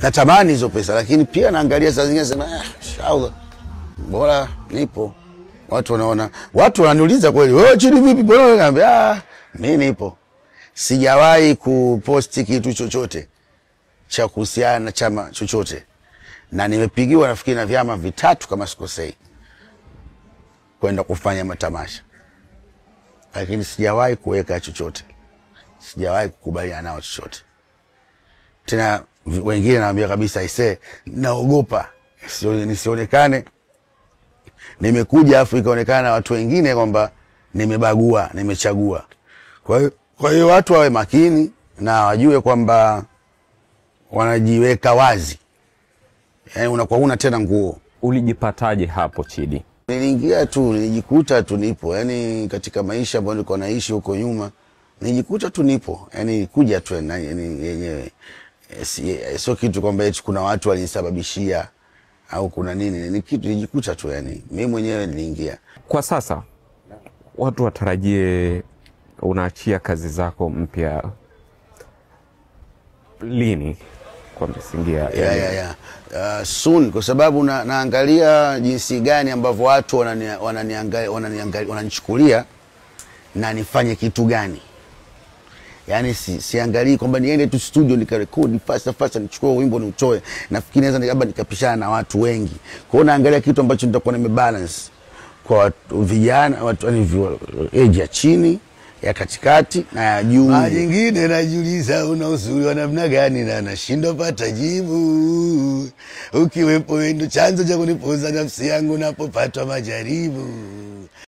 natamani hizo pesa, lakini pia naangalia saa zingine sema inshallah bora nipo. Watu wanaona, watu wananiuliza kweli, wewe Chidi vipi? Bora naambia mimi nipo. Sijawahi kuposti kitu chochote cha kuhusiana na chama chochote, na nimepigiwa nafikiri na vyama vitatu kama sikosei kwenda kufanya matamasha, lakini sijawahi kuweka chochote, sijawahi kukubaliana nao chochote. Tena wengine naambia kabisa naogopa nisionekane nimekuja afu ikaonekana watu wengine kwamba nimebagua, nimechagua. Kwa hiyo watu wawe makini na wajue kwamba wanajiweka wazi. Yaani unakuwa huna tena nguo. Ulijipataje hapo Chidi? Niliingia tu, nilijikuta tu nipo. Yaani katika maisha ambayo nilikuwa naishi huko nyuma, nilijikuta tu nipo. Yaani kuja tu yenyewe. Sio kitu kwamba eti kuna watu walinisababishia au kuna nini. Ni kitu nilijikuta tu, yani mimi mwenyewe niliingia. Kwa sasa watu watarajie unaachia kazi zako mpya lini kwa msingi ya soon, kwa sababu naangalia jinsi gani ambavyo watu wananichukulia na nifanye kitu gani. Yani siangalii kwamba niende tu studio nikarekodi fast nichukue wimbo niutoe. Nafikiri naweza labda nikapishana na watu wengi. Kwa hiyo naangalia kitu ambacho nitakuwa nimebalance kwa vijana, watu age ya chini, ya katikati na ya juu. Nyingine najiuliza una uzuri wa namna gani na nashindwa pata jibu. Ukiwepo wewe ndo chanzo cha kunipoza nafsi yangu napopatwa majaribu.